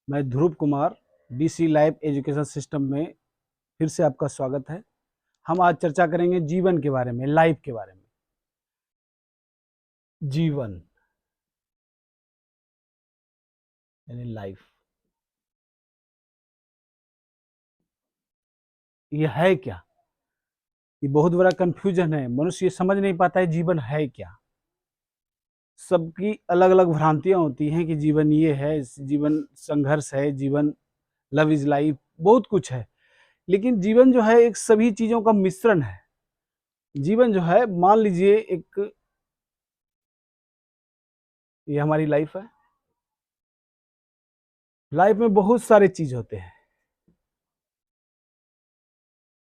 मैं ध्रुव कुमार डीसी life education system में फिर से आपका स्वागत है। हम आज चर्चा करेंगे जीवन के बारे में, लाइफ के बारे में। जीवन यानी लाइफ, ये है क्या? ये बहुत बड़ा कंफ्यूजन है। मनुष्य ये समझ नहीं पाता है जीवन है क्या। सबकी अलग अलग भ्रांतियां होती हैं कि जीवन ये है, जीवन संघर्ष है, जीवन लव इज लाइफ, बहुत कुछ है। लेकिन जीवन जो है एक सभी चीजों का मिश्रण है। जीवन जो है, मान लीजिए एक ये हमारी लाइफ है। लाइफ में बहुत सारे चीज होते हैं,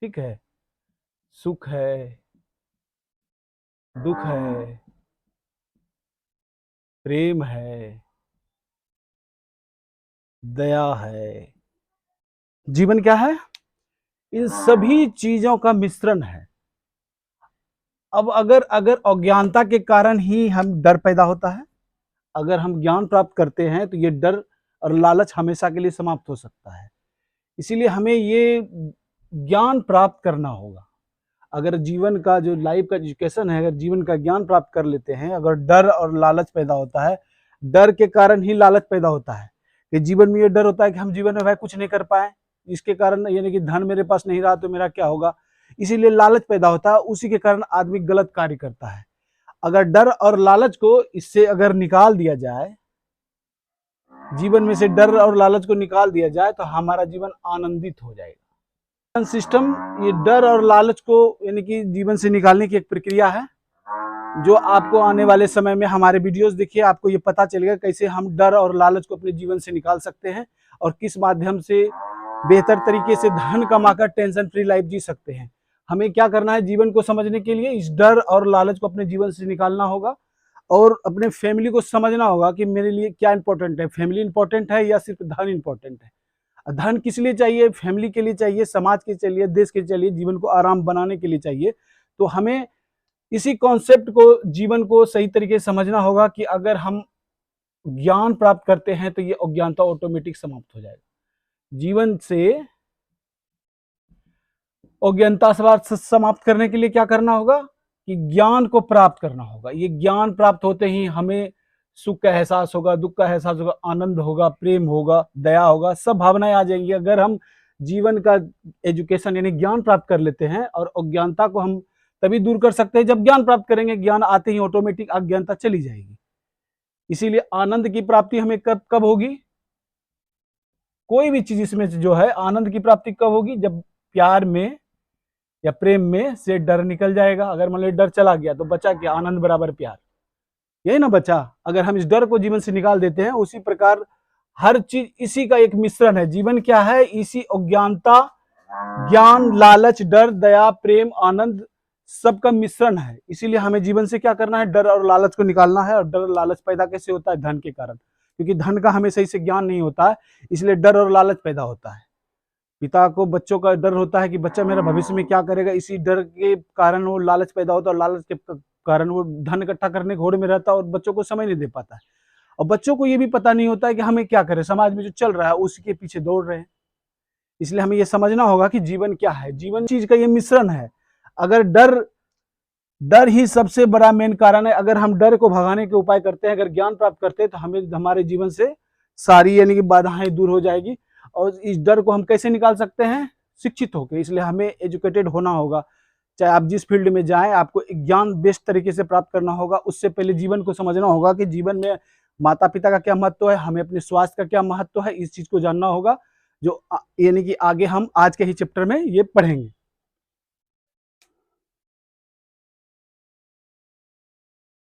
ठीक है। सुख है, दुख है, प्रेम है, दया है। जीवन क्या है? इन सभी चीजों का मिश्रण है। अब अगर अगर अज्ञानता के कारण ही हम डर पैदा होता है, अगर हम ज्ञान प्राप्त करते हैं तो ये डर और लालच हमेशा के लिए समाप्त हो सकता है। इसीलिए हमें ये ज्ञान प्राप्त करना होगा। अगर जीवन का जो लाइफ का एजुकेशन है, अगर जीवन का ज्ञान प्राप्त कर लेते हैं, अगर डर और लालच पैदा होता है, डर के कारण ही लालच पैदा होता है कि जीवन में ये डर होता है कि हम जीवन में भाई कुछ नहीं कर पाए, इसके कारण यानी कि धन मेरे पास नहीं रहा तो मेरा क्या होगा, इसीलिए लालच पैदा होता है। उसी के कारण आदमी गलत कार्य करता है। अगर डर और लालच को इससे अगर निकाल दिया जाए, जीवन में से डर और लालच को निकाल दिया जाए तो हमारा जीवन आनंदित हो जाएगा। सिस्टम ये डर और लालच को यानी कि जीवन से निकालने की एक प्रक्रिया है, जो आपको आने वाले समय में हमारे वीडियोस देखिए, आपको ये पता चलेगा कैसे हम डर और लालच को अपने जीवन से निकाल सकते हैं और किस माध्यम से बेहतर तरीके से धन कमाकर टेंशन फ्री लाइफ जी सकते हैं। हमें क्या करना है? जीवन को समझने के लिए इस डर और लालच को अपने जीवन से निकालना होगा और अपने फैमिली को समझना होगा कि मेरे लिए क्या इंपॉर्टेंट है। फैमिली इंपॉर्टेंट है या सिर्फ धन इंपॉर्टेंट है? धन किस लिए चाहिए? फैमिली के लिए चाहिए, समाज के चाहिए, देश के चाहिए, जीवन को आराम बनाने के लिए चाहिए। तो हमें इसी कॉन्सेप्ट को, जीवन को सही तरीके से समझना होगा कि अगर हम ज्ञान प्राप्त करते हैं तो ये अज्ञानता ऑटोमेटिक समाप्त हो जाएगा। जीवन से अज्ञानता समाप्त करने के लिए क्या करना होगा कि ज्ञान को प्राप्त करना होगा। ये ज्ञान प्राप्त होते ही हमें सुख का एहसास होगा, दुख का एहसास होगा, आनंद होगा, प्रेम होगा, दया होगा, सब भावनाएं आ जाएंगी। अगर हम जीवन का एजुकेशन यानी ज्ञान प्राप्त कर लेते हैं, और अज्ञानता को हम तभी दूर कर सकते हैं जब ज्ञान प्राप्त करेंगे। ज्ञान आते ही ऑटोमेटिक अज्ञानता चली जाएगी। इसीलिए आनंद की प्राप्ति हमें कब कब होगी? कोई भी चीज इसमें जो है, आनंद की प्राप्ति कब होगी? जब प्यार में या प्रेम में से डर निकल जाएगा। अगर मान लो डर चला गया तो बचा क्या? आनंद बराबर प्यार, यही ना बचा। अगर हम इस डर को जीवन से निकाल देते हैं, उसी प्रकार हर चीज इसी का एक मिश्रण है। जीवन क्या है? इसी अज्ञानता, ज्ञान, लालच, डर, दया, प्रेम, आनंद सबका मिश्रण है। इसीलिए हमें जीवन से क्या करना है? डर और लालच को निकालना है। और डर और लालच पैदा कैसे होता है? धन के कारण, क्योंकि धन का हमें सही से ज्ञान नहीं होता है, इसलिए डर और लालच पैदा होता है। पिता को बच्चों का डर होता है कि बच्चा मेरा भविष्य में क्या करेगा, इसी डर के कारण वो लालच पैदा होता है, और लालच के कारण वो धन इकट्ठा करने के होड़ में रहता है और बच्चों को समय नहीं दे पाता है। और बच्चों को ये भी पता नहीं होता है कि हमें क्या करें, समाज में जो चल रहा है उसी के पीछे दौड़ रहे हैं। इसलिए हमें ये समझना होगा कि जीवन क्या है। जीवन चीज का ये मिश्रण है। अगर डर ही सबसे बड़ा मेन कारण है। अगर हम डर को भगाने के उपाय करते हैं, अगर ज्ञान प्राप्त करते हैं, तो हमें हमारे जीवन से सारी यानी कि बाधाएं दूर हो जाएगी। और इस डर को हम कैसे निकाल सकते हैं? शिक्षित होकर। इसलिए हमें एजुकेटेड होना होगा। चाहे आप जिस फील्ड में जाएं, आपको ज्ञान बेस्ट तरीके से प्राप्त करना होगा। उससे पहले जीवन को समझना होगा कि जीवन में माता पिता का क्या महत्व है, हमें अपने स्वास्थ्य का क्या महत्व है, इस चीज को जानना होगा, जो यानी कि आगे हम आज के ही चैप्टर में ये पढ़ेंगे।